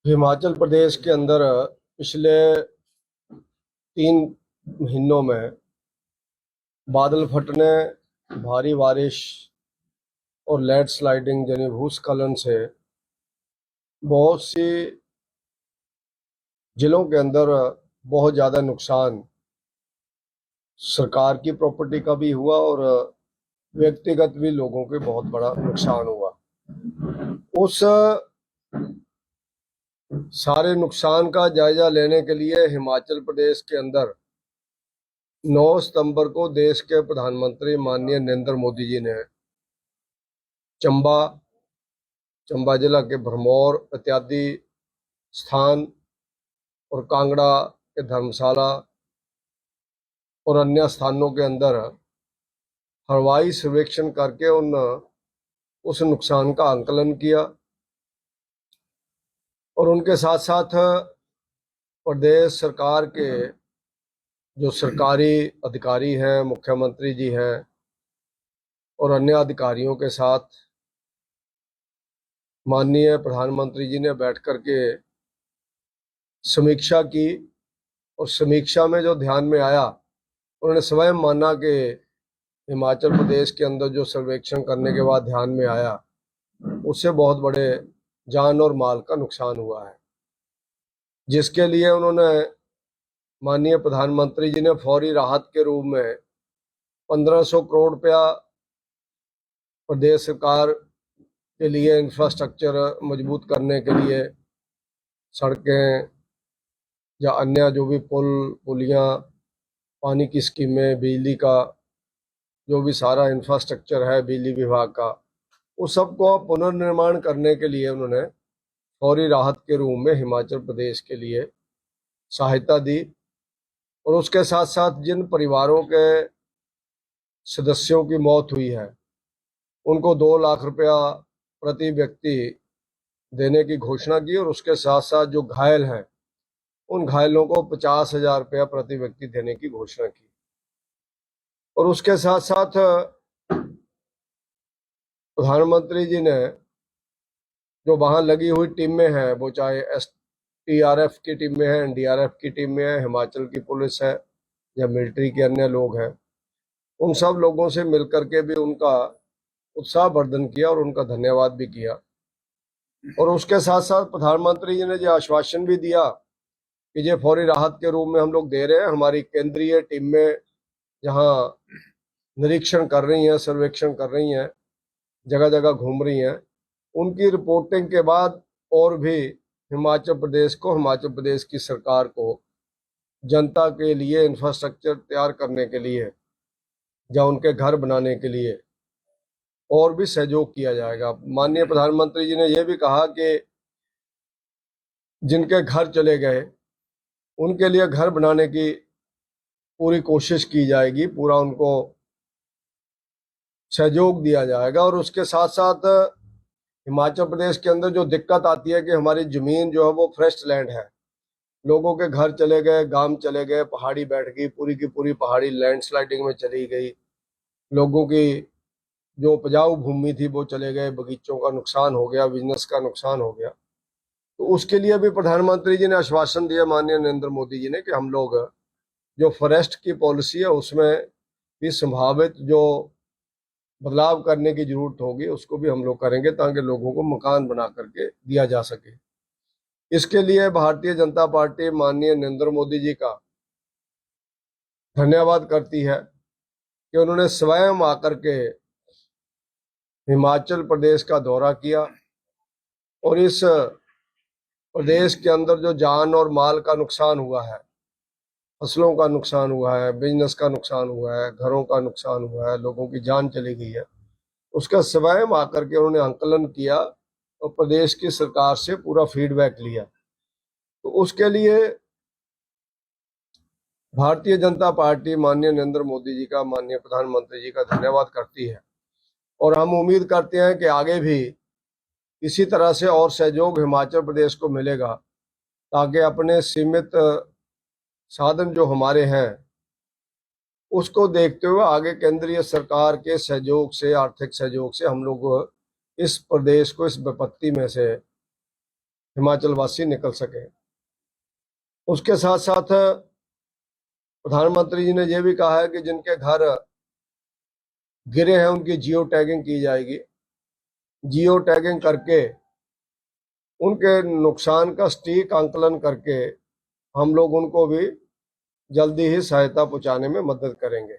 हिमाचल प्रदेश के अंदर पिछले 3 महीनों में बादल फटने, भारी बारिश और लैंडस्लाइडिंग यानी भूस्खलन से बहुत सी जिलों के अंदर बहुत ज़्यादा नुकसान सरकार की प्रॉपर्टी का भी हुआ और व्यक्तिगत भी लोगों के बहुत बड़ा नुकसान हुआ। उस सारे नुकसान का जायजा लेने के लिए हिमाचल प्रदेश के अंदर 9 सितंबर को देश के प्रधानमंत्री माननीय नरेंद्र मोदी जी ने चंबा जिला के भरमौर इत्यादि स्थान और कांगड़ा के धर्मशाला और अन्य स्थानों के अंदर हवाई सर्वेक्षण करके उस नुकसान का आंकलन किया और उनके साथ साथ प्रदेश सरकार के जो सरकारी अधिकारी हैं, मुख्यमंत्री जी हैं और अन्य अधिकारियों के साथ माननीय प्रधानमंत्री जी ने बैठ कर के समीक्षा की। और समीक्षा में जो ध्यान में आया, उन्होंने स्वयं माना कि हिमाचल प्रदेश के अंदर जो सर्वेक्षण करने के बाद ध्यान में आया, उससे बहुत बड़े जान और माल का नुकसान हुआ है, जिसके लिए उन्होंने माननीय प्रधानमंत्री जी ने फौरी राहत के रूप में 1500 करोड़ रुपया प्रदेश सरकार के लिए इंफ्रास्ट्रक्चर मजबूत करने के लिए, सड़कें या अन्य जो भी पुलियाँ, पानी की स्कीमें, बिजली का जो भी सारा इंफ्रास्ट्रक्चर है बिजली विभाग का, उस सबको पुनर्निर्माण करने के लिए उन्होंने फौरी राहत के रूप में हिमाचल प्रदेश के लिए सहायता दी। और उसके साथ साथ जिन परिवारों के सदस्यों की मौत हुई है, उनको 2 लाख रुपया प्रति व्यक्ति देने की घोषणा की और उसके साथ साथ जो घायल हैं, उन घायलों को 50,000 रुपया प्रति व्यक्ति देने की घोषणा की। और उसके साथ साथ प्रधानमंत्री जी ने जो वहाँ लगी हुई टीमें हैं, वो चाहे STRF की टीमें हैं, NDRF की टीमें हैं, हिमाचल की पुलिस है या मिलिट्री के अन्य लोग हैं, उन सब लोगों से मिलकर के भी उनका उत्साहवर्धन किया और उनका धन्यवाद भी किया। और उसके साथ साथ प्रधानमंत्री जी ने जो आश्वासन भी दिया कि ये फौरी राहत के रूप में हम लोग दे रहे हैं, हमारी केंद्रीय टीमें जहाँ निरीक्षण कर रही हैं, सर्वेक्षण कर रही हैं, जगह जगह घूम रही हैं, उनकी रिपोर्टिंग के बाद और भी हिमाचल प्रदेश की सरकार को जनता के लिए इंफ्रास्ट्रक्चर तैयार करने के लिए या उनके घर बनाने के लिए और भी सहयोग किया जाएगा। माननीय प्रधानमंत्री जी ने यह भी कहा कि जिनके घर चले गए उनके लिए घर बनाने की पूरी कोशिश की जाएगी, पूरा उनको सहयोग दिया जाएगा। और उसके साथ साथ हिमाचल प्रदेश के अंदर जो दिक्कत आती है कि हमारी जमीन जो है वो फ्रेश लैंड है, लोगों के घर चले गए, गांव चले गए, पहाड़ी बैठ गई, पूरी की पूरी पहाड़ी लैंडस्लाइडिंग में चली गई, लोगों की जो उपजाऊ भूमि थी वो चले गए, बगीचों का नुकसान हो गया, बिजनेस का नुकसान हो गया। तो उसके लिए भी प्रधानमंत्री जी ने आश्वासन दिया, माननीय नरेंद्र मोदी जी ने, कि हम लोग जो फॉरेस्ट की पॉलिसी है उसमें भी संभावित जो बदलाव करने की जरूरत होगी उसको भी हम लोग करेंगे, ताकि लोगों को मकान बना करके दिया जा सके। इसके लिए भारतीय जनता पार्टी माननीय नरेंद्र मोदी जी का धन्यवाद करती है कि उन्होंने स्वयं आकर के हिमाचल प्रदेश का दौरा किया और इस प्रदेश के अंदर जो जान और माल का नुकसान हुआ है, फसलों का नुकसान हुआ है, बिजनेस का नुकसान हुआ है, घरों का नुकसान हुआ है, लोगों की जान चली गई है, उसका स्वयं आकर के उन्होंने आंकलन किया और प्रदेश की सरकार से पूरा फीडबैक लिया। तो उसके लिए भारतीय जनता पार्टी माननीय नरेंद्र मोदी जी का, माननीय प्रधानमंत्री जी का धन्यवाद करती है। और हम उम्मीद करते हैं कि आगे भी इसी तरह से और सहयोग हिमाचल प्रदेश को मिलेगा, ताकि अपने सीमित साधन जो हमारे हैं उसको देखते हुए आगे केंद्रीय सरकार के सहयोग से, आर्थिक सहयोग से हम लोग इस प्रदेश को इस विपत्ति में से हिमाचल वासी निकल सके। उसके साथ साथ प्रधानमंत्री जी ने यह भी कहा है कि जिनके घर गिरे हैं उनकी जियो टैगिंग की जाएगी। जियो टैगिंग करके उनके नुकसान का सटीक आंकलन करके हम लोग उनको भी जल्दी ही सहायता पहुंचाने में मदद करेंगे।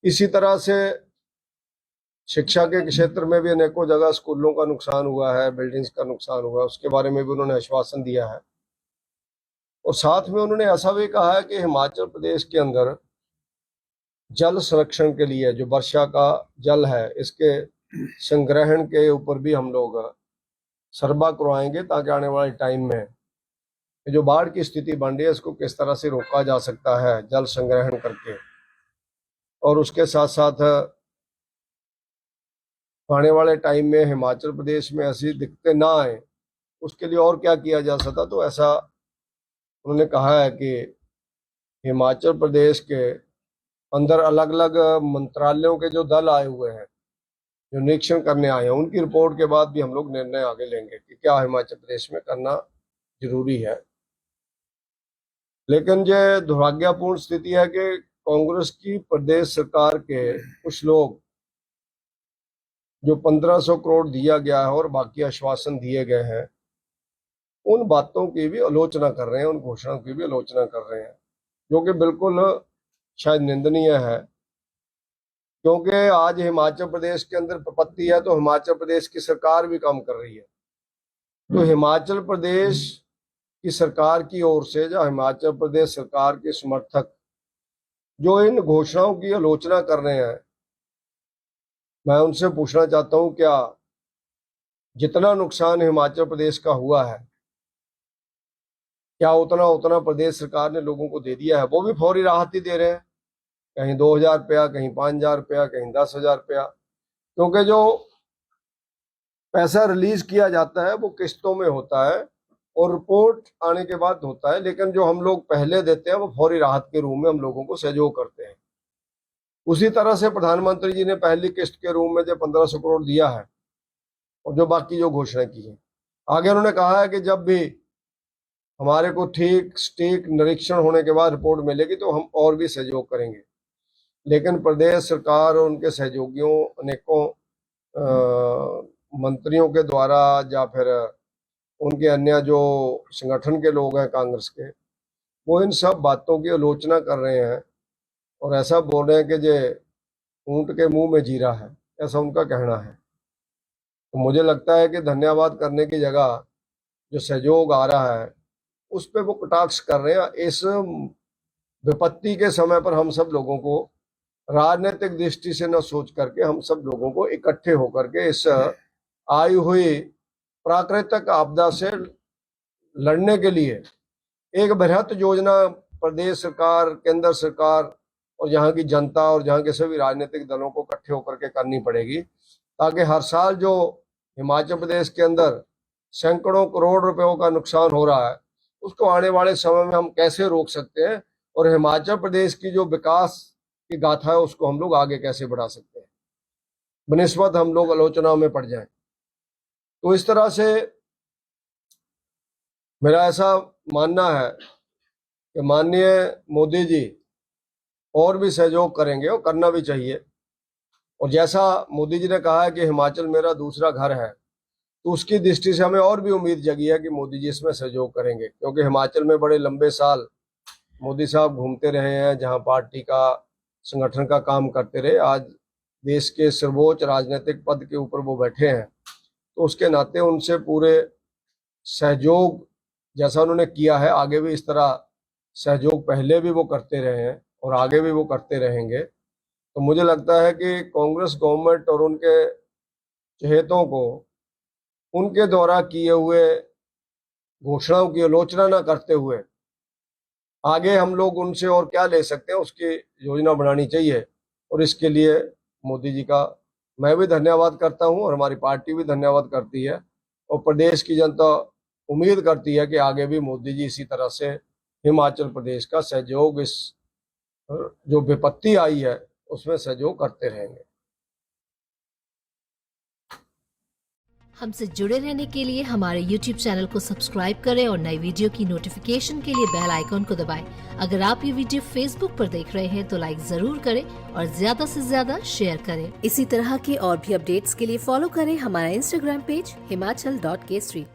इसी तरह से शिक्षा के क्षेत्र में भी अनेकों जगह स्कूलों का नुकसान हुआ है, बिल्डिंग्स का नुकसान हुआ है, उसके बारे में भी उन्होंने आश्वासन दिया है। और साथ में उन्होंने ऐसा भी कहा है कि हिमाचल प्रदेश के अंदर जल संरक्षण के लिए जो वर्षा का जल है इसके संग्रहण के ऊपर भी हम लोग सर्वा करवाएंगे, ताकि आने वाले टाइम में जो बाढ़ की स्थिति बन रही है इसको किस तरह से रोका जा सकता है जल संग्रहण करके। और उसके साथ साथ आने वाले टाइम में हिमाचल प्रदेश में ऐसी दिक्कतें ना आए उसके लिए और क्या किया जा सकता। तो ऐसा उन्होंने कहा है कि हिमाचल प्रदेश के अंदर अलग अलग मंत्रालयों के जो दल आए हुए हैं, जो निरीक्षण करने आए हैं, उनकी रिपोर्ट के बाद भी हम लोग निर्णय आगे लेंगे कि क्या हिमाचल प्रदेश में करना जरूरी है। लेकिन ये दुर्भाग्यपूर्ण स्थिति है कि कांग्रेस की प्रदेश सरकार के कुछ लोग जो 1500 करोड़ दिया गया है और बाकी आश्वासन दिए गए हैं, उन बातों की भी आलोचना कर रहे हैं, उन घोषणाओं की भी आलोचना कर रहे हैं, जो कि बिल्कुल शायद निंदनीय है। क्योंकि आज हिमाचल प्रदेश के अंदर विपत्ति है तो हिमाचल प्रदेश की सरकार भी काम कर रही है। तो हिमाचल प्रदेश की सरकार की ओर से जो हिमाचल प्रदेश सरकार के समर्थक जो इन घोषणाओं की आलोचना कर रहे हैं, मैं उनसे पूछना चाहता हूं, क्या जितना नुकसान हिमाचल प्रदेश का हुआ है क्या उतना उतना प्रदेश सरकार ने लोगों को दे दिया है? वो भी फौरी राहत ही दे रहे हैं, कहीं 2000 रुपया, कहीं 5000 रुपया, कहीं 10,000 रुपया। क्योंकि जो पैसा रिलीज किया जाता है वो किस्तों में होता है और रिपोर्ट आने के बाद होता है, लेकिन जो हम लोग पहले देते हैं वो फौरी राहत के रूप में हम लोगों को सहयोग करते हैं। उसी तरह से प्रधानमंत्री जी ने पहली किस्त के रूप में जो 1500 करोड़ दिया है और जो बाकी जो घोषणा की है, आगे उन्होंने कहा है कि जब भी हमारे को ठीक सटीक निरीक्षण होने के बाद रिपोर्ट मिलेगी तो हम और भी सहयोग करेंगे। लेकिन प्रदेश सरकार और उनके सहयोगियों अनेकों मंत्रियों के द्वारा या फिर उनके अन्य जो संगठन के लोग हैं कांग्रेस के, वो इन सब बातों की आलोचना कर रहे हैं और ऐसा बोल रहे हैं कि जे ऊंट के मुंह में जीरा है, ऐसा उनका कहना है। तो मुझे लगता है कि धन्यवाद करने की जगह जो सहयोग आ रहा है उस पर वो कटाक्ष कर रहे हैं। इस विपत्ति के समय पर हम सब लोगों को राजनीतिक दृष्टि से न सोच करके हम सब लोगों को इकट्ठे होकर के इस आई हुई प्राकृतिक आपदा से लड़ने के लिए एक बृहत योजना प्रदेश सरकार, केंद्र सरकार और यहाँ की जनता और यहाँ के सभी राजनीतिक दलों को इकट्ठे होकर के करनी पड़ेगी, ताकि हर साल जो हिमाचल प्रदेश के अंदर सैकड़ों करोड़ रुपयों का नुकसान हो रहा है उसको आने वाले समय में हम कैसे रोक सकते हैं और हिमाचल प्रदेश की जो विकास की गाथा है उसको हम लोग आगे कैसे बढ़ा सकते हैं, बनिस्बत हम लोग आलोचनाओं में पड़ जाएं। तो इस तरह से मेरा ऐसा मानना है कि माननीय मोदी जी और भी सहयोग करेंगे और करना भी चाहिए। और जैसा मोदी जी ने कहा है कि हिमाचल मेरा दूसरा घर है, तो उसकी दृष्टि से हमें और भी उम्मीद जगी है कि मोदी जी इसमें सहयोग करेंगे। क्योंकि हिमाचल में बड़े लंबे साल मोदी साहब घूमते रहे हैं, जहां पार्टी का संगठन का काम करते रहे, आज देश के सर्वोच्च राजनीतिक पद के ऊपर वो बैठे हैं, तो उसके नाते उनसे पूरे सहयोग जैसा उन्होंने किया है आगे भी इस तरह सहयोग पहले भी वो करते रहे हैं और आगे भी वो करते रहेंगे। तो मुझे लगता है कि कांग्रेस गवर्नमेंट और उनके चहेतों को उनके द्वारा किए हुए घोषणाओं की आलोचना न करते हुए आगे हम लोग उनसे और क्या ले सकते हैं उसकी योजना बनानी चाहिए। और इसके लिए मोदी जी का मैं भी धन्यवाद करता हूं और हमारी पार्टी भी धन्यवाद करती है और प्रदेश की जनता उम्मीद करती है कि आगे भी मोदी जी इसी तरह से हिमाचल प्रदेश का सहयोग इस जो विपत्ति आई है उसमें सहयोग करते रहेंगे। हमसे जुड़े रहने के लिए हमारे YouTube चैनल को सब्सक्राइब करें और नई वीडियो की नोटिफिकेशन के लिए बेल आइकॉन को दबाएं। अगर आप ये वीडियो Facebook पर देख रहे हैं तो लाइक जरूर करें और ज्यादा से ज्यादा शेयर करें। इसी तरह के और भी अपडेट्स के लिए फॉलो करें हमारा Instagram पेज himachal.केसरी।